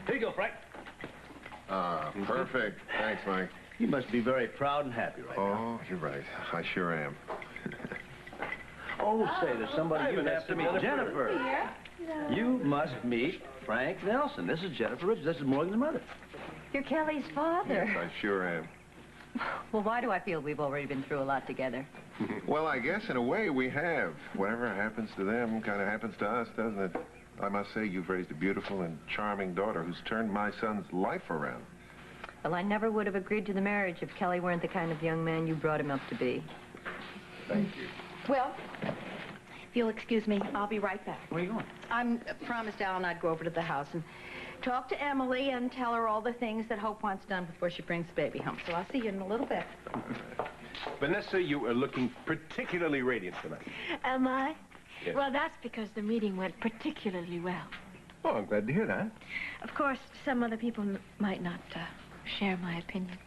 Here you go, Frank. Perfect. Thanks, Mike. You must be very proud and happy right now. Oh, you're right. I sure am. Oh, say, there's somebody you have to meet. Jennifer. Yeah? You must meet Frank Nelson. This is Jennifer Rich. This is Morgan's mother. You're Kelly's father. Yes, I sure am. Well, why do I feel we've already been through a lot together? Well, I guess in a way we have. Whatever happens to them kind of happens to us, doesn't it? I must say, you've raised a beautiful and charming daughter who's turned my son's life around. Well, I never would have agreed to the marriage if Kelly weren't the kind of young man you brought him up to be. Thank you. Well, if you'll excuse me, I'll be right back. Where are you going? I promised Alan I'd go over to the house and talk to Emily and tell her all the things that Hope wants done before she brings the baby home. So I'll see you in a little bit. Vanessa, you are looking particularly radiant tonight. Am I? Yes. Well, that's because the meeting went particularly well. Oh, I'm glad to hear that. Of course, some other people might not share my opinion.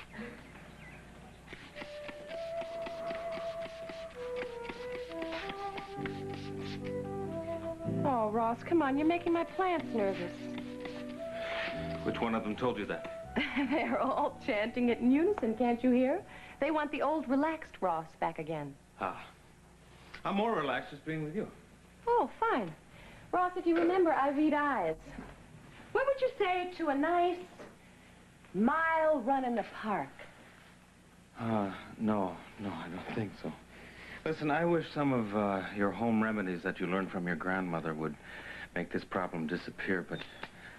Oh, Ross, come on. You're making my plants nervous. Which one of them told you that? They're all chanting it in unison, can't you hear? They want the old relaxed Ross back again. Ah. I'm more relaxed just being with you. Oh, fine. Ross, if you remember, I read eyes. What would you say to a nice mile run in the park? No, I don't think so. Listen, I wish some of your home remedies that you learned from your grandmother would make this problem disappear, but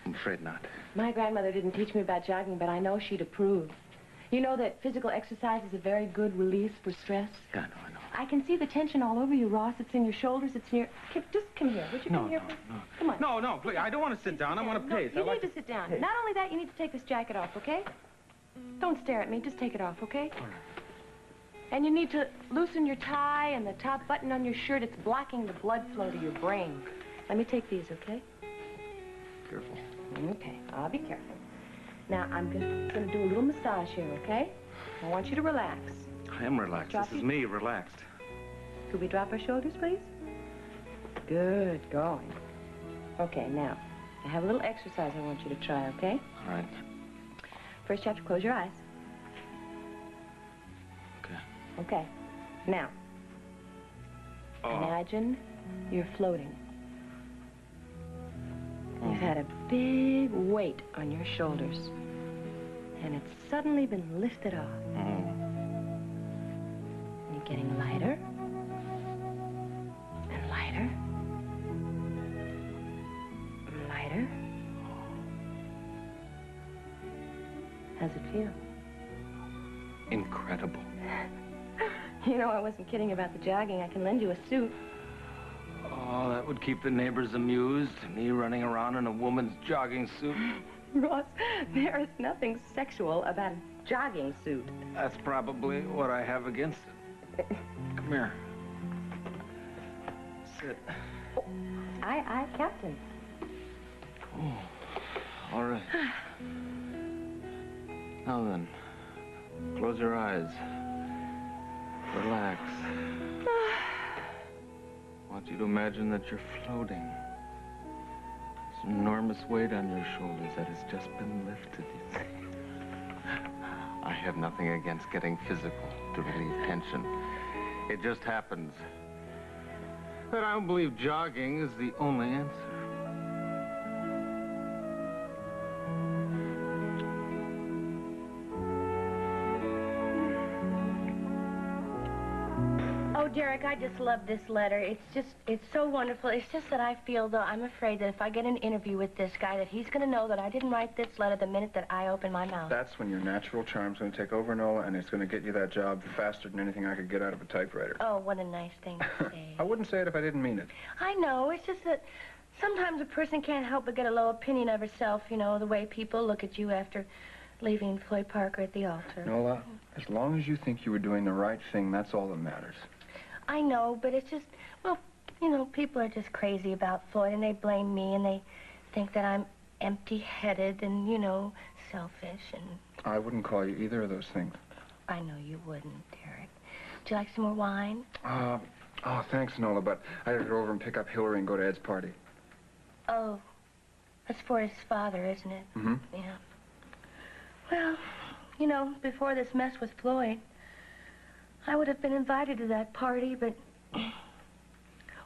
I'm afraid not. My grandmother didn't teach me about jogging, but I know she'd approve. You know that physical exercise is a very good release for stress? Yeah, I know. I can see the tension all over you, Ross. It's in your shoulders. It's in your... Just come here. Would you come here, please? No. Come on. No, please. I don't want to sit down. I want to pace. You need to sit down. Not only that, you need to take this jacket off, okay? Don't stare at me. Just take it off, okay? All right. And you need to loosen your tie and the top button on your shirt. It's blocking the blood flow to your brain. Let me take these, okay? Careful. Okay, I'll be careful. Now, I'm going to do a little massage here, okay? I want you to relax. I am relaxed. This is me, relaxed. Could we drop our shoulders, please? Good, going. Okay, now, I have a little exercise I want you to try, okay? All right. First, you have to close your eyes. Okay. Okay. Now, imagine you're floating. You've had a big weight on your shoulders, and it's suddenly been lifted off. And you're getting lighter, and lighter, and lighter. How's it feel? Incredible. You know, I wasn't kidding about the jogging. I can lend you a suit. Oh, that would keep the neighbors amused. Me running around in a woman's jogging suit. Ross, there is nothing sexual about a jogging suit. That's probably what I have against it. Come here. Sit. Oh, aye, Captain. Oh, all right. Now then, close your eyes. Relax. I want you to imagine that you're floating. This enormous weight on your shoulders that has just been lifted. I have nothing against getting physical to relieve tension. It just happens that I don't believe jogging is the only answer. Oh, Derek, I just love this letter. It's so wonderful. It's just that I feel, though, I'm afraid that if I get an interview with this guy, that he's going to know that I didn't write this letter the minute that I open my mouth. That's when your natural charm's going to take over, Nola, and it's going to get you that job faster than anything I could get out of a typewriter. Oh, what a nice thing to say. I wouldn't say it if I didn't mean it. I know. It's just that sometimes a person can't help but get a low opinion of herself, you know, the way people look at you after leaving Floyd Parker at the altar. Nola, as long as you think you were doing the right thing, that's all that matters. I know, but it's just, well, you know, people are just crazy about Floyd, and they blame me, and they think that I'm empty-headed and, you know, selfish, and... I wouldn't call you either of those things. I know you wouldn't, Derek. Would you like some more wine? Oh, thanks, Nola, but I gotta go over and pick up Hillary and go to Ed's party. Oh, That's for his father, isn't it? Mm-hmm. Yeah. Well, you know, before this mess with Floyd, I would have been invited to that party, but...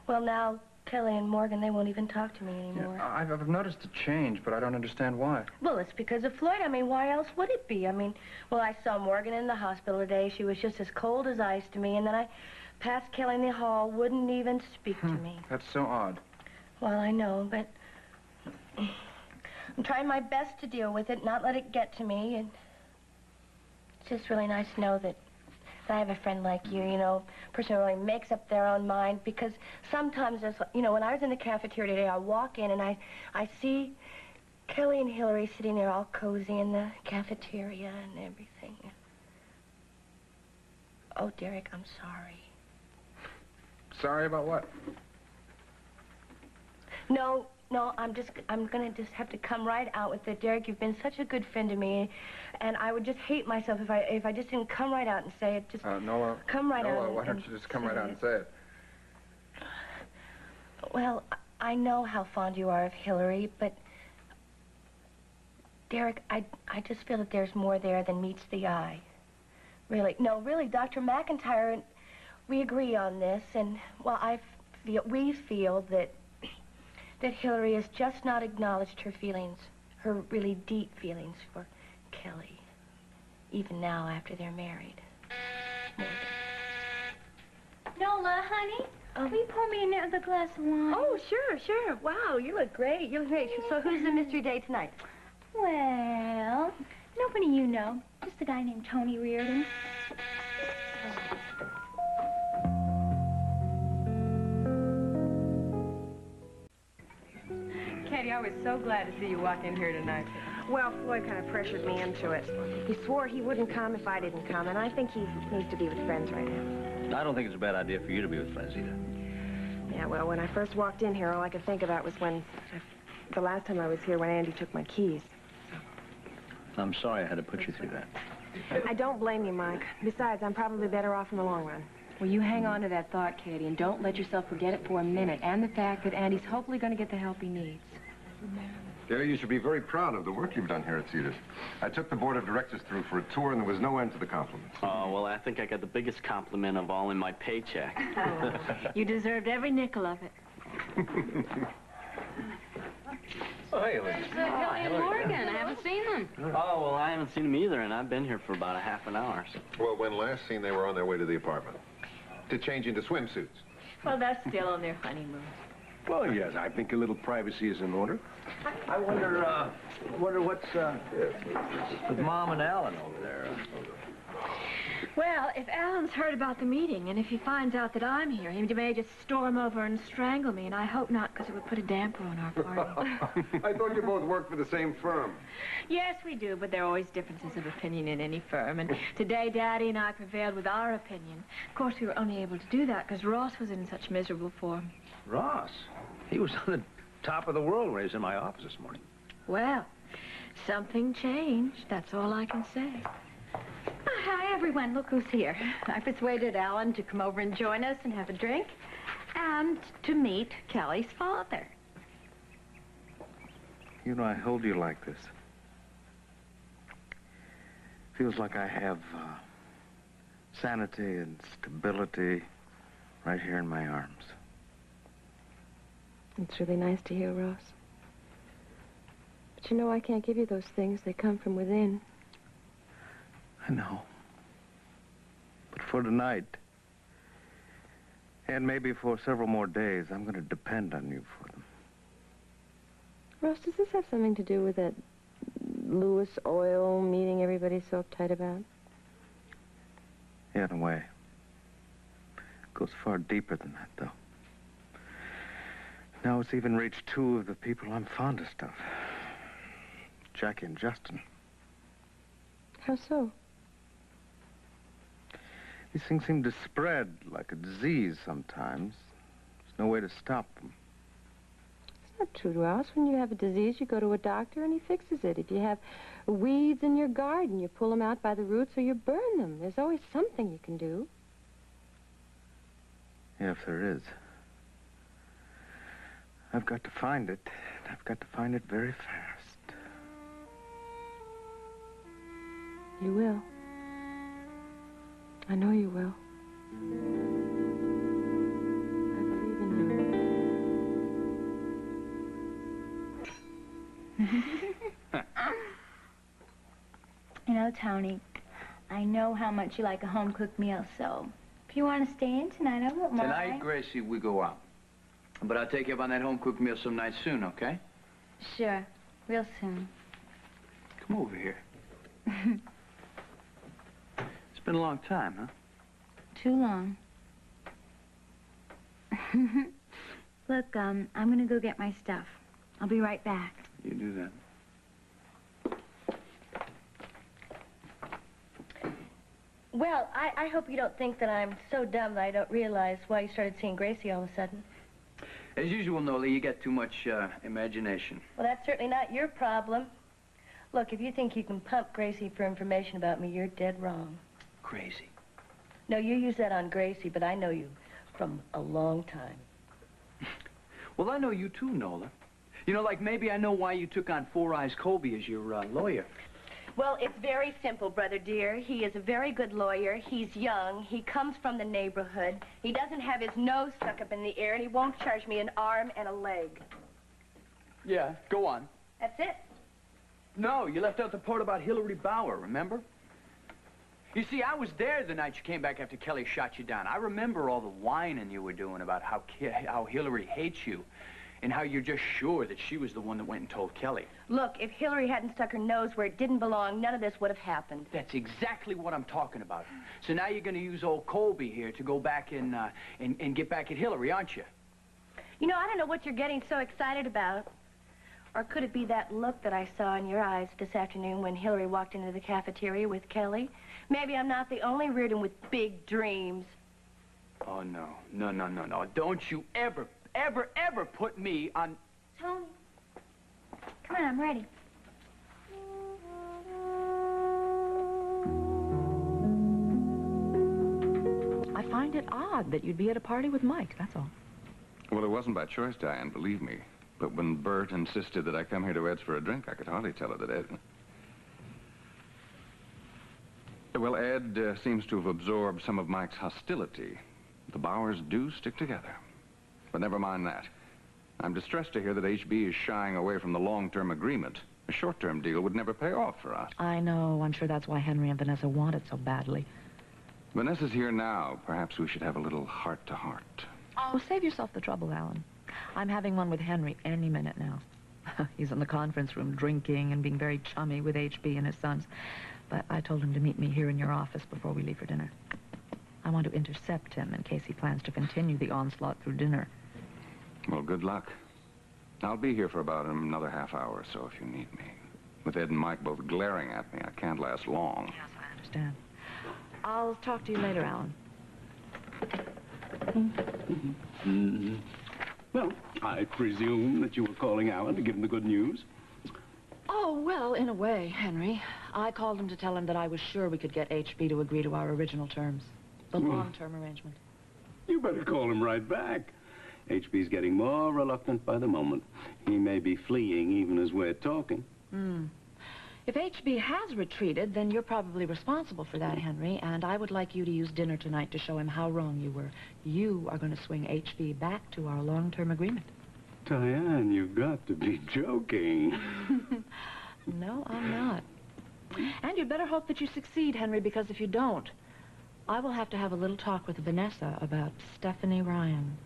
Well, now, Kelly and Morgan, they won't even talk to me anymore. Yeah, I've noticed a change, but I don't understand why. Well, it's because of Floyd. I mean, why else would it be? I mean, well, I saw Morgan in the hospital today. She was just as cold as ice to me, and then I passed Kelly in the hall, wouldn't even speak to me. That's so odd. Well, I know, but I'm trying my best to deal with it, not let it get to me, and it's just really nice to know that I have a friend like you, you know, a person who really makes up their own mind, because sometimes, there's, you know, when I was in the cafeteria today, I walk in and I see Kelly and Hillary sitting there all cozy in the cafeteria and everything. Oh, Derek, I'm sorry. Sorry about what? No, I'm gonna just have to come right out with it. Derek, you've been such a good friend to me, and I would just hate myself if I just didn't come right out and say it. Just Nola, come right out. Nola, why don't you just come right out and say it? Well, I know how fond you are of Hillary, but Derek, I just feel that there's more there than meets the eye. Really, no, really, Dr. McIntyre and we agree on this, and well, we feel that Hillary has just not acknowledged her feelings, her really deep feelings for Kelly, even now after they're married. Nola, honey, will you pour me another glass of wine? Oh, sure. Wow, you look great. You look great. So who's the mystery date tonight? Well, nobody you know. Just a guy named Tony Reardon. Katie, I was so glad to see you walk in here tonight. Well, Floyd kind of pressured me into it. He swore he wouldn't come if I didn't come, and I think he needs to be with friends right now. I don't think it's a bad idea for you to be with friends either. Yeah, well, when I first walked in here, all I could think about was the last time I was here when Andy took my keys. I'm sorry I had to put you through that. I don't blame you, Mike. Besides, I'm probably better off in the long run. Well, you hang on to that thought, Katie, and don't let yourself forget it for a minute, and the fact that Andy's hopefully going to get the help he needs. Gary, you should be very proud of the work you've done here at Cedars. I took the board of directors through for a tour, and there was no end to the compliments. Oh, well, I think I got the biggest compliment of all in my paycheck. Oh, you deserved every nickel of it. Oh, hey, Elise. Kelly and Morgan. I haven't seen them. Oh, well, I haven't seen them either, and I've been here for about a half an hour. So. Well, when last seen, they were on their way to the apartment to change into swimsuits. Well, that's still on their honeymoon. Well, yes, I think a little privacy is in order. I wonder what's with Mom and Alan over there. Well, if Alan's heard about the meeting, and if he finds out that I'm here, he may just storm over and strangle me, and I hope not, because it would put a damper on our party. I thought you both worked for the same firm. Yes, we do, but there are always differences of opinion in any firm, and today Daddy and I prevailed with our opinion. Of course, we were only able to do that because Ross was in such miserable form. Ross? He was on the top of the world when he was in my office this morning. Well, something changed. That's all I can say. Hi, everyone. Look who's here. I persuaded Alan to come over and join us and have a drink, and to meet Kelly's father. You know, I hold you like this. Feels like I have sanity and stability right here in my arms. It's really nice to hear, Ross. But you know, I can't give you those things. They come from within. I know. But for tonight, and maybe for several more days, I'm going to depend on you for them. Ross, does this have something to do with that Lewis Oil meeting everybody's so uptight about? Yeah, in a way. It goes far deeper than that, though. Now it's even reached two of the people I'm fondest of. Jackie and Justin. How so? These things seem to spread like a disease sometimes. There's no way to stop them. It's not true, Ross. When you have a disease, you go to a doctor and he fixes it. If you have weeds in your garden, you pull them out by the roots or you burn them. There's always something you can do. Yeah, if there is. I've got to find it. And I've got to find it very fast. You will. I know you will. I believe in you. You know, Tony, I know how much you like a home-cooked meal, so if you want to stay in tonight, I won't mind. Tonight, Gracie, we go out. But I'll take you up on that home-cooked meal some night soon, okay? Sure, real soon. Come over here. It's been a long time, huh? Too long. Look, I'm gonna go get my stuff. I'll be right back. You do that. Well, I hope you don't think that I'm so dumb that I don't realize why you started seeing Gracie all of a sudden. As usual, Nola, you got too much imagination. Well, that's certainly not your problem. Look, if you think you can pump Gracie for information about me, you're dead wrong. Crazy. No, you use that on Gracie, but I know you from a long time. Well, I know you too, Nola. You know, like maybe I know why you took on Four Eyes Colby as your lawyer. Well, it's very simple, brother dear. He is a very good lawyer. He's young. He comes from the neighborhood. He doesn't have his nose stuck up in the air, and he won't charge me an arm and a leg. Yeah, go on. That's it. No, you left out the part about Hillary Bauer, remember? You see, I was there the night you came back after Kelly shot you down. I remember all the whining you were doing about how Hillary hates you and how you're just sure that she was the one that went and told Kelly. Look, if Hillary hadn't stuck her nose where it didn't belong, none of this would have happened. That's exactly what I'm talking about. So now you're going to use old Colby here to go back and get back at Hillary, aren't you? You know, I don't know what you're getting so excited about. Or could it be that look that I saw in your eyes this afternoon when Hillary walked into the cafeteria with Kelly? Maybe I'm not the only Reardon with big dreams. Oh, no. No. Don't you ever put me on... Tony, come on, I'm ready. I find it odd that you'd be at a party with Mike, that's all. Well, it wasn't by choice, Diane, believe me. But when Bert insisted that I come here to Ed's for a drink, I could hardly tell her that Ed... Well, Ed seems to have absorbed some of Mike's hostility. The Bauers do stick together. But never mind that. I'm distressed to hear that HB is shying away from the long-term agreement. A short-term deal would never pay off for us. I know. I'm sure that's why Henry and Vanessa want it so badly. Vanessa's here now. Perhaps we should have a little heart-to-heart. Oh, save yourself the trouble, Alan. I'm having one with Henry any minute now. He's in the conference room drinking and being very chummy with HB and his sons. But I told him to meet me here in your office before we leave for dinner. I want to intercept him in case he plans to continue the onslaught through dinner. Well, good luck. I'll be here for about another half hour or so if you need me. With Ed and Mike both glaring at me, I can't last long. Yes, I understand. I'll talk to you later, Alan. Well, I presume that you were calling Alan to give him the good news. Oh, well, in a way, Henry. I called him to tell him that I was sure we could get HB to agree to our original terms. The long-term arrangement. You better call him right back. HB's getting more reluctant by the moment. He may be fleeing even as we're talking. If HB has retreated, then you're probably responsible for that, Henry, and I would like you to use dinner tonight to show him how wrong you were. You are going to swing HB back to our long-term agreement. Diane, you've got to be joking. No, I'm not. And you'd better hope that you succeed, Henry, because if you don't, I will have to have a little talk with Vanessa about Stephanie Ryan.